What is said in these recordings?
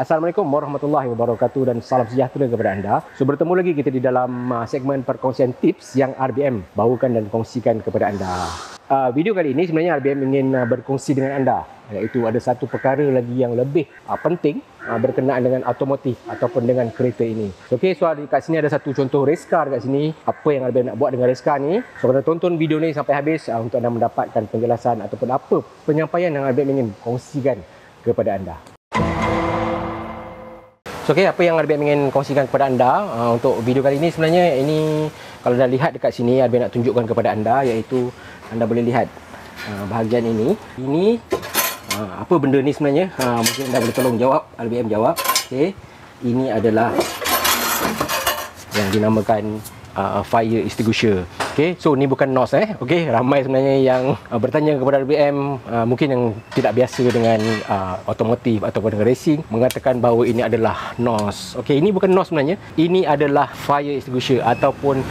Assalamualaikum warahmatullahi wabarakatuh dan salam sejahtera kepada anda. So, bertemu lagi kita di dalam segmen perkongsian tips yang RBM bawakan dan kongsikan kepada anda. Video kali ini sebenarnya RBM ingin berkongsi dengan anda, iaitu ada satu perkara lagi yang lebih penting berkenaan dengan otomotif ataupun dengan kereta ini. Okey, so dekat sini ada satu contoh race car dekat sini. Apa yang RBM nak buat dengan race car ni? So, kena tonton video ni sampai habis untuk anda mendapatkan penjelasan ataupun apa penyampaian yang RBM ingin kongsikan kepada anda. So, okay, apa yang RBM ingin kongsikan kepada anda untuk video kali ini sebenarnya ini, kalau anda lihat dekat sini, RBM nak tunjukkan kepada anda, iaitu anda boleh lihat bahagian ini. Ini apa benda ni sebenarnya? Mungkin anda boleh tolong jawab, RBM jawab. Okay. Ini adalah yang dinamakan fire extinguisher. Okay, so ni bukan NOS Okay, ramai sebenarnya yang bertanya kepada RBM, mungkin yang tidak biasa dengan otomotif ataupun dengan racing, mengatakan bahawa ini adalah NOS. Okay, ini bukan NOS sebenarnya. Ini adalah fire extinguisher ataupun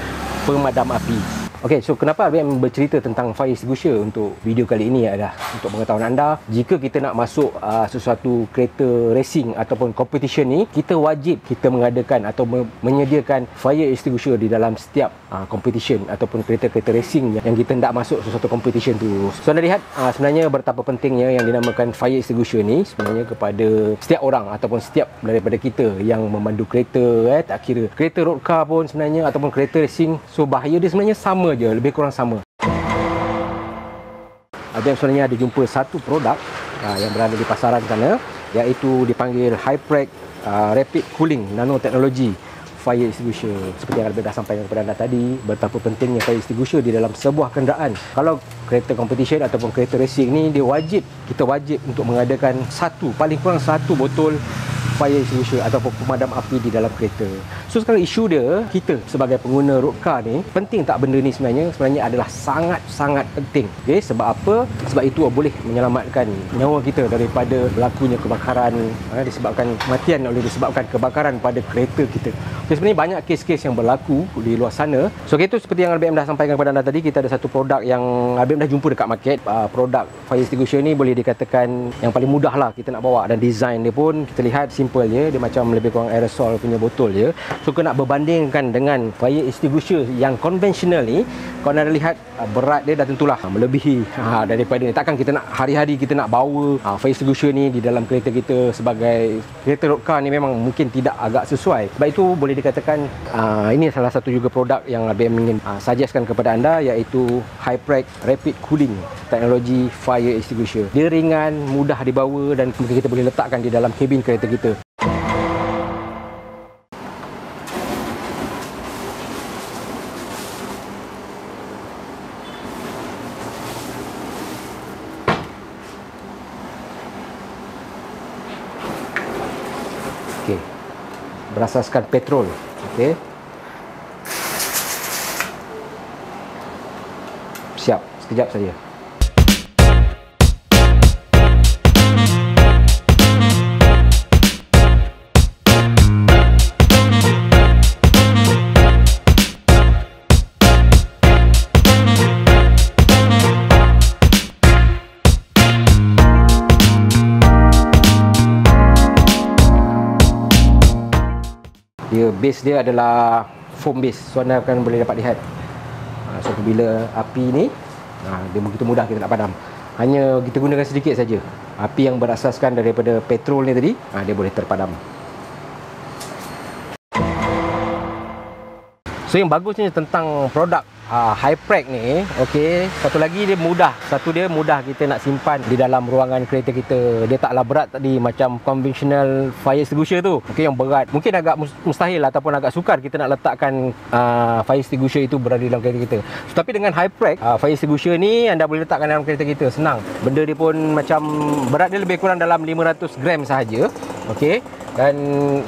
pemadam api. Okey, so kenapa RBM bercerita tentang fire extinguisher untuk video kali ini adalah untuk pengetahuan anda, jika kita nak masuk sesuatu kereta racing ataupun competition ni, kita wajib kita mengadakan atau menyediakan fire extinguisher di dalam setiap competition ataupun kereta-kereta racing yang kita nak masuk sesuatu competition tu. So anda lihat sebenarnya betapa pentingnya yang dinamakan fire extinguisher ni sebenarnya kepada setiap orang ataupun setiap daripada kita yang memandu kereta, tak kira kereta road car pun sebenarnya ataupun kereta racing. So bahaya dia sebenarnya sama je, lebih kurang sama. RBM sebenarnya ada jumpa satu produk yang berada di pasaran sana, iaitu dipanggil Hyprec Rapid Cooling Nanotechnology Fire Extinguisher. Seperti yang RBM dah sampaikan kepada anda tadi, betapa pentingnya fire extinguisher di dalam sebuah kenderaan. Kalau kereta competition ataupun kereta racing ni, kita wajib untuk mengadakan paling kurang satu botol fire extinguisher ataupun pemadam api di dalam kereta. So sekarang isu dia, kita sebagai pengguna road car ni, penting tak benda ni sebenarnya adalah sangat-sangat penting. Okay, sebab apa? Sebab itu boleh menyelamatkan nyawa kita daripada berlakunya kebakaran, disebabkan kebakaran pada kereta kita. Okay, sebenarnya banyak kes-kes yang berlaku di luar sana. So itu seperti yang RBM dah sampaikan kepada anda tadi, kita ada satu produk yang RBM dah jumpa dekat market. Produk fire extinguisher ni boleh dikatakan yang paling mudah lah kita nak bawa, dan design dia pun kita lihat simple je, dia macam lebih kurang aerosol punya botol je. So kena berbandingkan dengan fire extinguisher yang konvensional ni, kalau anda lihat berat dia dah tentulah melebihi daripada ni. Takkan kita nak hari-hari kita nak bawa fire extinguisher ni di dalam kereta kita. Sebagai kereta road car ni memang mungkin tidak agak sesuai. Sebab itu boleh dikatakan ini salah satu juga produk yang RBM ingin suggestkan kepada anda, iaitu Hyprec Rapid Cooling Technology Fire Extinguisher. Dia ringan, mudah dibawa dan mungkin kita boleh letakkan di dalam kabin kereta kita. Okey, berasaskan petrol. Okey, siap, sekejap saja. Base dia adalah foam base, so anda akan boleh dapat lihat. So bila api ni dia begitu mudah kita nak padam, hanya kita gunakan sedikit saja. Api yang berasaskan daripada petrol ni tadi, dia boleh terpadam. So yang bagusnya tentang produk Hyprec ni, okey, satu lagi dia mudah. Dia mudah kita nak simpan di dalam ruangan kereta kita. Dia taklah berat tadi macam conventional fire extinguisher tu. Okey, yang berat. Mungkin agak mustahil ataupun agak sukar kita nak letakkan fire extinguisher itu berada dalam kereta kita. So, tapi dengan Hyprec fire extinguisher ni anda boleh letakkan dalam kereta kita, senang. Benda dia pun macam berat dia lebih kurang dalam 500 gram sahaja. Okey. Dan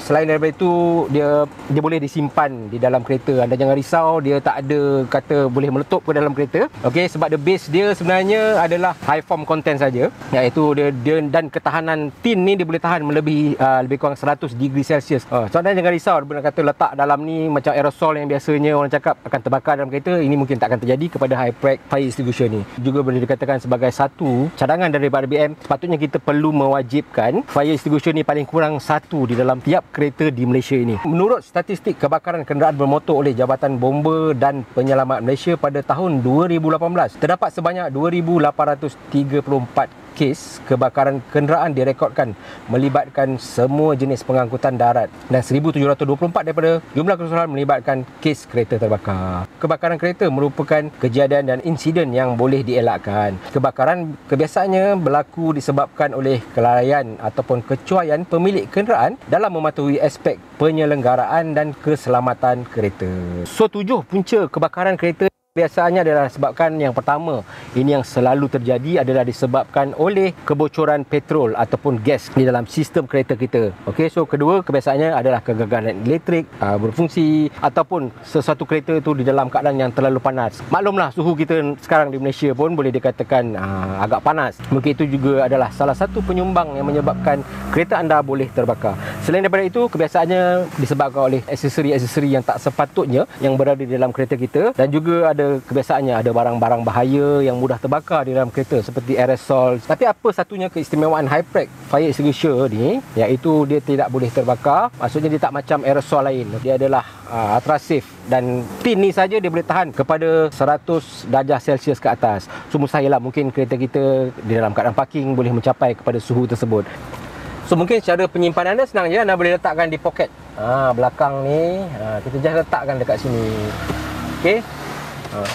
selain daripada itu, dia boleh disimpan di dalam kereta. Anda jangan risau, dia tak ada kata boleh meletup ke dalam kereta. Okey, sebab the base dia sebenarnya adalah high foam content saja, iaitu dia dan ketahanan tin ni dia boleh tahan melebihi lebih kurang 100 degree Celsius. So anda jangan risau bila kata letak dalam ni macam aerosol yang biasanya orang cakap akan terbakar dalam kereta. Ini mungkin tak akan terjadi kepada Hyprec fire extinguisher ni. Juga boleh dikatakan sebagai satu cadangan daripada RBM. Sepatutnya kita perlu mewajibkan fire extinguisher ni paling kurang 1 satu di dalam tiap kereta di Malaysia ini. Menurut statistik kebakaran kenderaan bermotor oleh Jabatan Bomba dan Penyelamat Malaysia pada tahun 2018, terdapat sebanyak 2,834 kes kebakaran kenderaan direkodkan melibatkan semua jenis pengangkutan darat dan 1,724 daripada jumlah keseluruhan melibatkan kes kereta terbakar. Kebakaran kereta merupakan kejadian dan insiden yang boleh dielakkan. Kebakaran kebiasaannya berlaku disebabkan oleh kelalaian ataupun kecuaian pemilik kenderaan dalam mematuhi aspek penyelenggaraan dan keselamatan kereta. So, 7 punca kebakaran kereta biasanya adalah sebabkan yang pertama, ini yang selalu terjadi adalah disebabkan oleh kebocoran petrol ataupun gas di dalam sistem kereta kita. Okey, so kedua kebiasaannya adalah kegagalan elektrik berfungsi ataupun sesuatu kereta itu di dalam keadaan yang terlalu panas. Maklumlah suhu kita sekarang di Malaysia pun boleh dikatakan agak panas. Mungkin itu juga adalah salah satu penyumbang yang menyebabkan kereta anda boleh terbakar. Selain daripada itu, kebiasaannya disebabkan oleh aksesori-aksesori yang tak sepatutnya yang berada di dalam kereta kita, dan juga ada kebiasaannya ada barang-barang bahaya yang mudah terbakar di dalam kereta seperti aerosol. Tapi apa satunya keistimewaan Hyprec fire extinguisher ni, iaitu dia tidak boleh terbakar. Maksudnya dia tak macam aerosol lain. Dia adalah ultra safe, dan tin ni saja dia boleh tahan kepada 100 darjah Celsius ke atas. So mustahil lah mungkin kereta kita di dalam keadaan parking boleh mencapai kepada suhu tersebut. So mungkin cara penyimpanan anda senang je, anda boleh letakkan di poket belakang ni. Kita just letakkan dekat sini. Okey.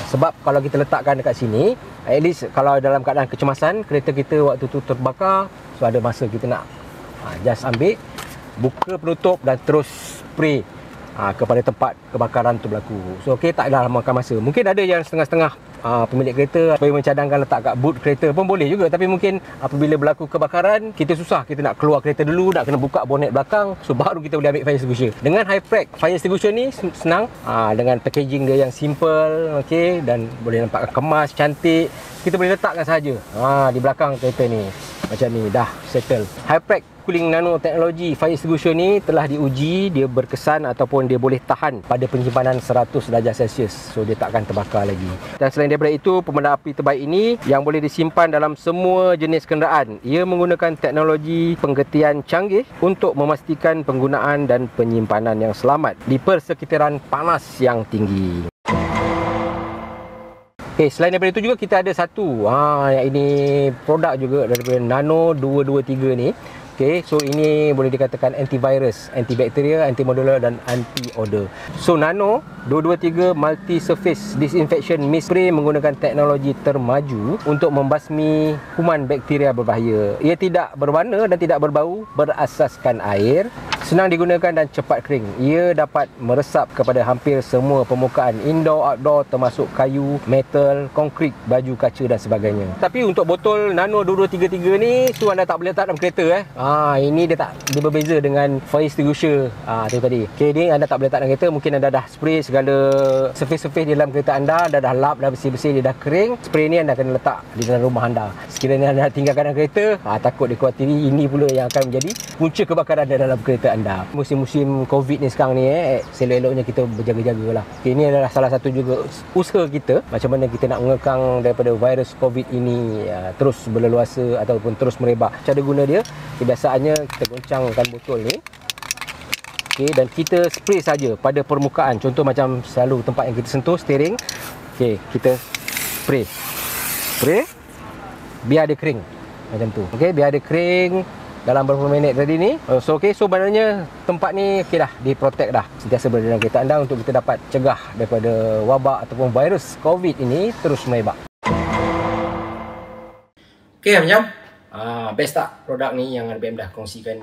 Sebab kalau kita letakkan dekat sini, at least kalau dalam keadaan kecemasan kereta kita waktu tu terbakar, so ada masa kita nak just ambil, buka penutup dan terus spray kepada tempat kebakaran tu berlaku. So okey, taklah makan masa. Mungkin ada yang setengah-setengah pemilik kereta supaya mencadangkan letak kat boot kereta pun boleh juga. Tapi mungkin apabila berlaku kebakaran, kita susah, kita nak keluar kereta dulu, nak kena buka bonet belakang, so baru kita boleh ambil fire extinguisher. Dengan Hyprec fire extinguisher ni senang, dengan packaging dia yang simple, okey, dan boleh nampak kemas, cantik. Kita boleh letakkan sahaja di belakang kereta ni. Macam ni, dah settle. Hyprec cooling nano teknologi fire extinguisher ni telah diuji, dia berkesan ataupun dia boleh tahan pada penyimpanan 100 darjah Celsius. So dia tak akan terbakar lagi. Dan selain daripada itu, pemadam api terbaik ini yang boleh disimpan dalam semua jenis kenderaan. Ia menggunakan teknologi penggetian canggih untuk memastikan penggunaan dan penyimpanan yang selamat di persekitaran panas yang tinggi. Okay, selain daripada itu juga kita ada satu yang ini produk juga daripada Nano 223 ni. Okay, so ini boleh dikatakan antivirus, antibakteria, antimodular dan anti-odor. So Nano 223 multi surface disinfection mist spray menggunakan teknologi termaju untuk membasmi kuman bakteria berbahaya. Ia tidak berwarna dan tidak berbau, berasaskan air, senang digunakan dan cepat kering. Ia dapat meresap kepada hampir semua permukaan indoor, outdoor, termasuk kayu, metal, konkrit, baju kaca dan sebagainya. Tapi untuk botol Nano 2233 ni, tu anda tak boleh letak dalam kereta. Ini dia berbeza dengan fire extinguisher tu tadi. Okay, ni anda tak boleh letak dalam kereta. Mungkin anda dah spray segala surface di dalam kereta anda, dah lap, dah bersih-bersih, dia dah kering. Spray ni anda kena letak di dalam rumah anda. Sekiranya anda tinggalkan dalam kereta, takut dikhuatiri ini pula yang akan menjadi punca kebakaran dalam kereta anda. Musim-musim COVID ni sekarang ni, selok-eloknya kita berjaga-jaga lah. Okay, ini adalah salah satu juga usaha kita, macam mana kita nak mengekang daripada virus COVID ini terus berleluasa ataupun terus merebak. Cara guna dia, kebiasaannya kita goncangkan botol ni, okay, dan kita spray saja pada permukaan. Contoh macam selalu tempat yang kita sentuh, steering, okay, kita spray biar dia kering macam tu. Okay, biar dia kering dalam beberapa minit tadi ni. So okay, so maknanya tempat ni okay dah, diprotect dah, sentiasa berada dalam kereta anda untuk kita dapat cegah daripada wabak ataupun virus COVID ini terus merebak. Okay, macam best tak produk ni yang RBM dah kongsikan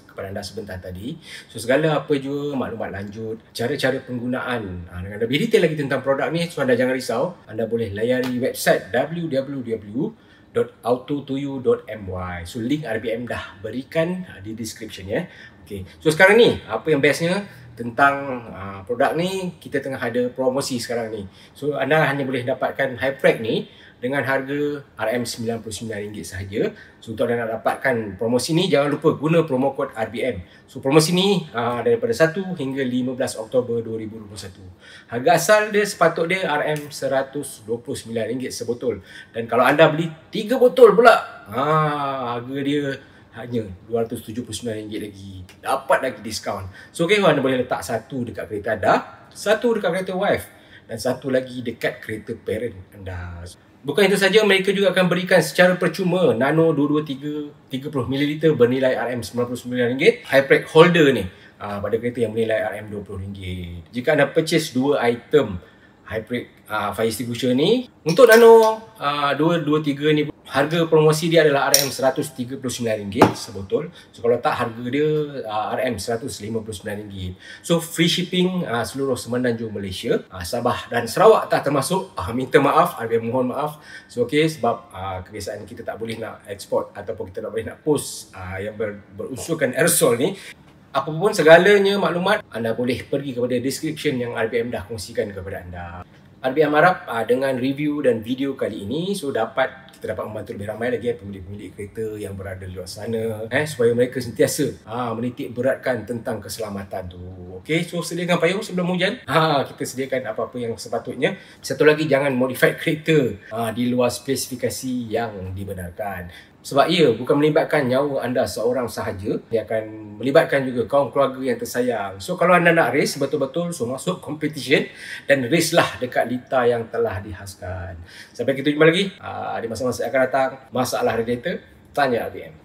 kepada anda sebentar tadi. So segala apa juga maklumat lanjut, cara-cara penggunaan dengan lebih detail lagi tentang produk ni, so anda jangan risau. Anda boleh layari website www.autotoyou.my. So link RBM dah berikan di description ya. Okay, so sekarang ni apa yang bestnya tentang produk ni, kita tengah ada promosi sekarang ni. So anda hanya boleh dapatkan Hyprec ni dengan harga RM99 sahaja. So untuk anda nak dapatkan promosi ni, jangan lupa guna promo kod RBM. So promosi ni daripada 1 hingga 15 Oktober 2021. Harga asal dia sepatut dia RM129 sebotol. Dan kalau anda beli 3 botol pula, harga dia hanya RM279 lagi. Dapat lagi diskaun. So okay, anda boleh letak satu dekat kereta anda, satu dekat kereta wife, dan satu lagi dekat kereta parent anda. Bukan itu saja, mereka juga akan berikan secara percuma Nano 223 30ml bernilai RM99, Hypreg holder ni pada kereta yang bernilai RM20. Jika anda purchase dua item Hypreg fire extinguisher ni, untuk Nano 223 ni harga promosi dia adalah RM139 sebotol. So kalau tak, harga dia RM159. So free shipping seluruh Semenanjung Malaysia. Sabah dan Sarawak tak termasuk. Minta maaf, mohon maaf. So okay, sebab kebiasaan kita tak boleh nak export ataupun kita tak boleh nak post yang berunsurkan aerosol ni. Apapun segalanya maklumat, anda boleh pergi kepada description yang RBM dah kongsikan kepada anda. RBM harap dengan review dan video kali ini kita dapat membantu lebih ramai lagi pemilik-pemilik kereta yang berada di luar sana, supaya mereka sentiasa menitik beratkan tentang keselamatan tu. Okey, so sediakan payung sebelum hujan. Kita sediakan apa-apa yang sepatutnya. Satu lagi, jangan modify kereta di luar spesifikasi yang dibenarkan. Sebab ia bukan melibatkan nyawa anda seorang sahaja, dia akan melibatkan juga kaum keluarga yang tersayang. So kalau anda nak race betul-betul, so masuk competition dan race lah dekat lita yang telah dihaskan. Sampai kita jumpa lagi di masa-masa akan datang. Masalah radiator, tanya RBM.